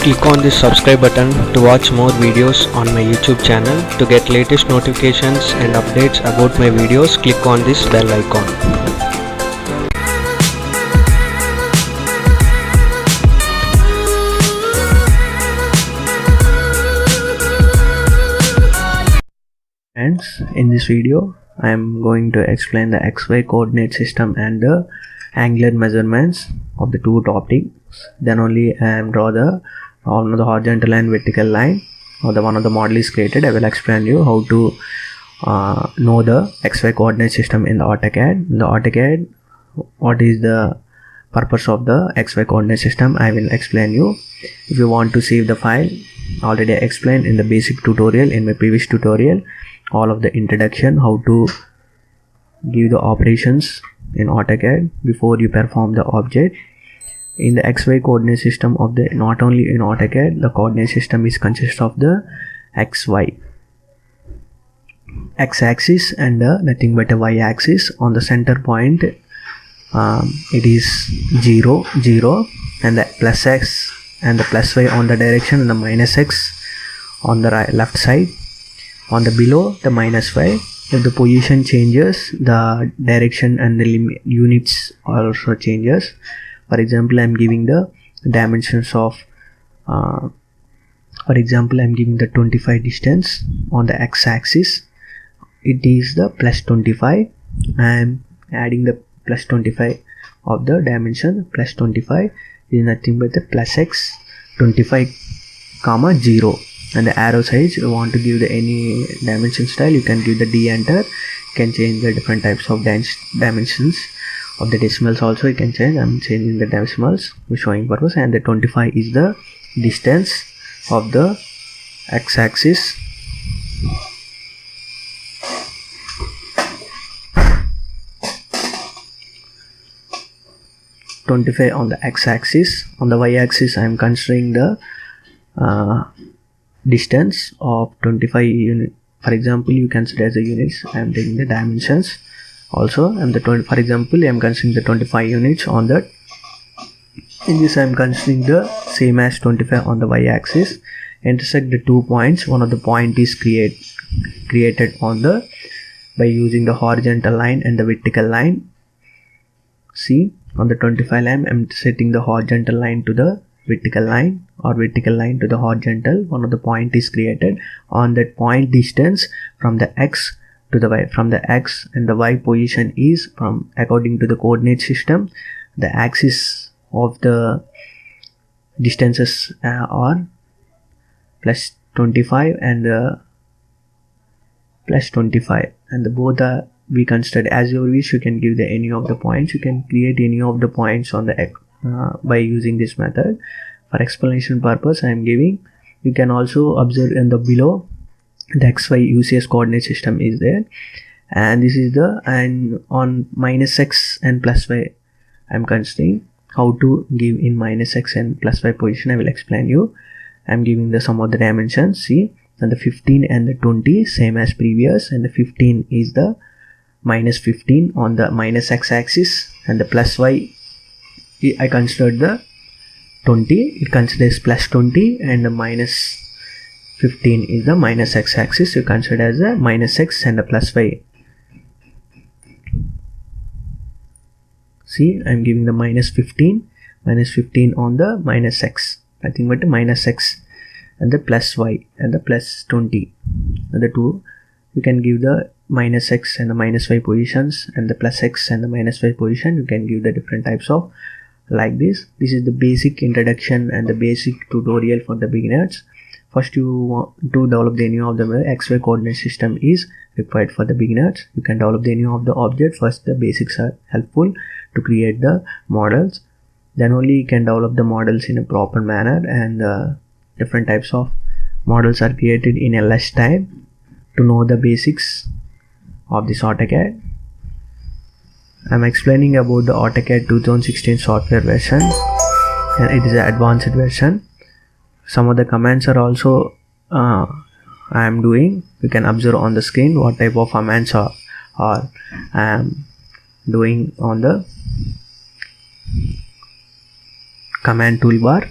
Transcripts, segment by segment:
Click on this subscribe button to watch more videos on my YouTube channel. To get latest notifications and updates about my videos, click on this bell icon. Friends, in this video I am going to explain the XY coordinate system and the angular measurements of the two topics. Then only I am draw the horizontal and vertical line, or the one of the model is created. I will explain you how to know the XY coordinate system in the Autocad. In the Autocad, what is the purpose of the XY coordinate system, I will explain you. If you want to save the file, already I explained in the basic tutorial, in my previous tutorial, all of the introduction, how to give the operations in Autocad before you perform the object. In the XY coordinate system of the, not only in Autocad, the coordinate system is consist of the XY x-axis and nothing but a y-axis. On the center point it is 0 0, and the plus x and the plus y on the direction, and the minus x on the left side. On the below, the minus y. If the position changes, the direction and the units also changes. For example, I am giving the dimensions of for example, I am giving the 25 distance on the x-axis. It is the plus 25. I am adding the plus 25 of the dimension. Plus 25 is nothing but the plus x 25 comma 0. And the arrow size, you want to give the any dimension style, you can give the D enter. You can change the different types of dimensions of the decimals also, you can change. I'm changing the decimals for showing purpose. And the 25 is the distance of the x-axis. (25) on the x-axis. On the y-axis, I am considering the distance of 25 unit. For example, you consider as a units. I am taking the dimensions also. And the 20, for example, I am considering the 25 units on that. In this, I am considering the same as 25 on the y-axis. Intersect the 2 points. One of the point is created on the by using the horizontal line and the vertical line. See, on the 25 line, I am setting the horizontal line to the vertical line, or vertical line to the horizontal. One of the point is created on that point. Distance from the x to the y, from the x and the y position is, from according to the coordinate system, the axis of the distances are plus 25 and plus 25, and the both are we considered as your wish. You can give the any of the points. You can create any of the points on the by using this method. For explanation purpose, I am giving. You can also observe in the below the XY UCS coordinate system is there, and this is the, and on minus x and plus y I am considering how to give in minus x and plus y position. I will explain you. I am giving the sum of the dimensions. See, and the 15 and the 20 same as previous, and the 15 is the minus 15 on the minus x-axis, and the plus y I considered the 20, it considers plus 20, and the minus 15 is the minus x-axis, you consider as a minus x and the plus y. See, I am giving the minus 15 on the minus x, nothing but the minus x, and the plus y and the plus 20, and the two you can give the minus x and the minus y positions, and the plus x and the minus y position. You can give the different types of like this. This is the basic introduction and the basic tutorial for the beginners. First, you want to develop the any of the XY coordinate system is required for the beginners. You can develop the any of the object. First, the basics are helpful to create the models. Then only you can develop the models in a proper manner, and different types of models are created in a less time. To know the basics of this Autocad, I am explaining about the Autocad 2016 software version, and it is an advanced version. Some of the commands are also I am doing. You can observe on the screen what type of commands are I am doing on the command toolbar.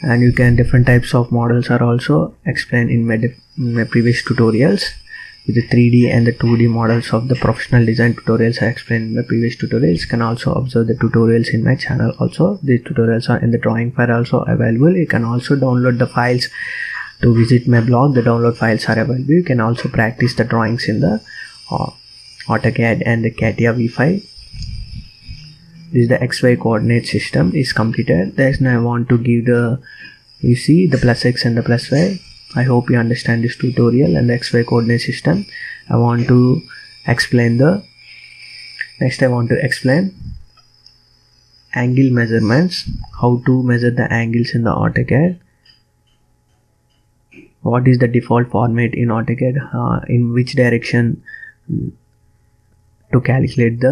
and you can different types of models are also explained in my previous tutorials. With the 3D and the 2D models of the professional design tutorials I explained in the previous tutorials. You can also observe the tutorials in my channel also. These tutorials are in the drawing file also available. You can also download the files to visit my blog. The download files are available. You can also practice the drawings in the AutoCAD and the CATIA V5. This is the XY coordinate system is completed. Then I want to give the, you see the plus X and the plus Y. I hope you understand this tutorial and the XY coordinate system. I want to explain next I want to explain angle measurements, how to measure the angles in the AutoCAD. What is the default format in AutoCAD, in which direction to calculate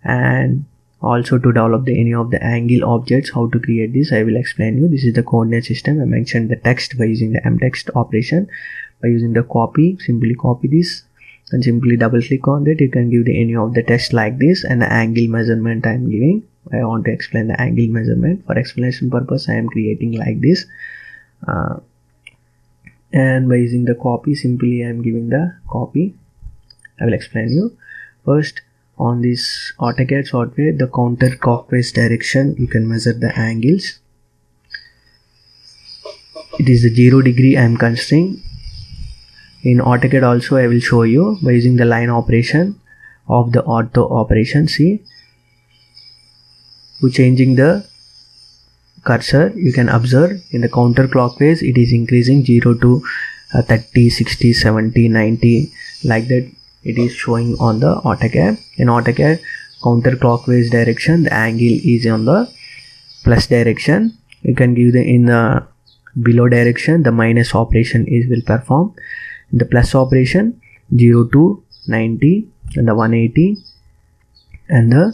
and also to develop any of the angle objects, how to create this I will explain you. This is the coordinate system. I mentioned the text by using the mtext operation. By using the copy, simply copy this and simply double click on it. You can give any of the text like this, and the angle measurement I am giving. I want to explain the angle measurement. For explanation purpose I am creating like this, and by using the copy, simply I am giving the copy. I will explain you. First, on this AutoCAD software, the counterclockwise direction you can measure the angles. It is the 0 degree I am considering. In AutoCAD also I will show you by using the line operation of the auto operation. See, to changing the cursor, you can observe in the counterclockwise it is increasing 0 to 30, 60, 70, 90 like that. It is showing on the AutoCAD. In AutoCAD, counterclockwise direction, the angle is on the plus direction. You can give in the below direction, the minus operation will perform. In the plus operation, 0 to 90 and the 180, and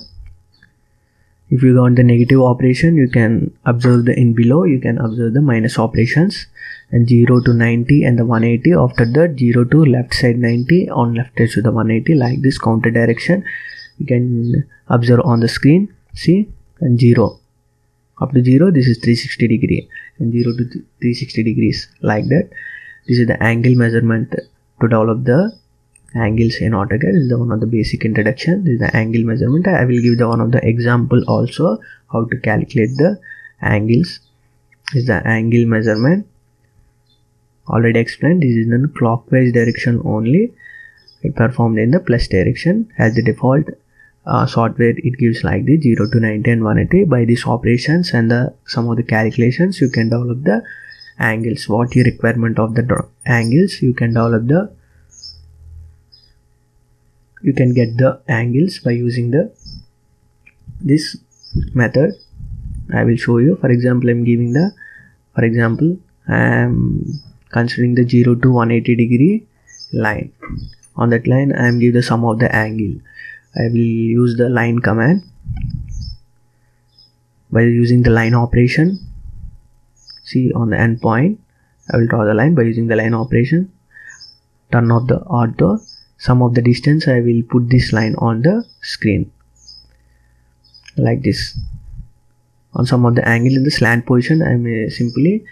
if you go on the negative operation, you can observe in below, you can observe the minus operations, and 0 to 90 and the 180. After that, 0 to left side 90, on left side to the 180, like this counter direction you can observe on the screen. See, and 0 up to 0, this is 360 degree, and 0 to 360 degrees like that. This is the angle measurement to develop the angles in AutoCAD. This is one of the basic introduction. This is the angle measurement. I will give the one of the example also how to calculate the angles. This is the angle measurement. Already explained. This is in the clockwise direction only. It performed in the plus direction as the default software. It gives like this 0 to 90 and 180. By these operations and some of the calculations, you can develop the angles. What your requirement of the angles, you can develop you can get the angles by using this method. I will show you. For example, I am giving I am considering the 0 to 180 degree line. On that line I am giving the sum of the angle. I will use the line command. By using the line operation, see on the end point, I will draw the line by using the line operation. Turn off the auto. Sum of the distance, I will put this line on the screen like this. On sum of the angle in the slant position, I may simply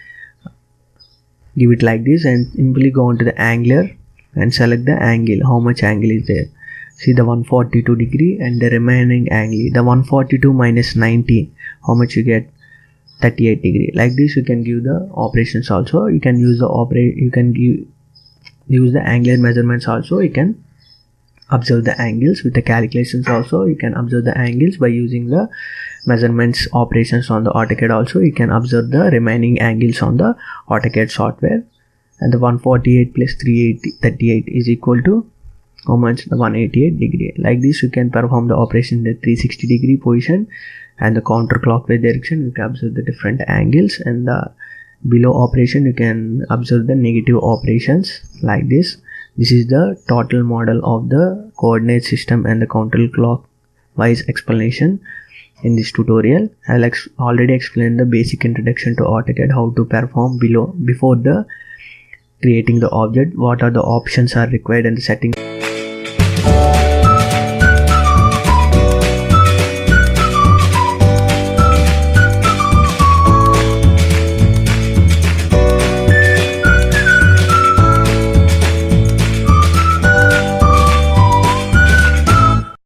give it like this and simply go on to the angler and select the angle, how much angle is there. See the 142 degree and the remaining angle, the 142 minus 90, how much you get? 38 degree. Like this you can give the operations also. You can use use the angular measurements also. You can observe the angles with the calculations also. You can observe the angles by using the measurements operations on the AutoCAD also. You can observe the remaining angles on the AutoCAD software. And the 148 plus 38 is equal to how much? The 188 degree. Like this you can perform the operation in the 360 degree position and the counterclockwise direction. You can observe the different angles, and the below operation you can observe the negative operations like this. This is the total model of the coordinate system and the counterclockwise explanation in this tutorial. I'll already explained the basic introduction to AutoCAD, how to perform before the creating the object, what are the options are required, and the settings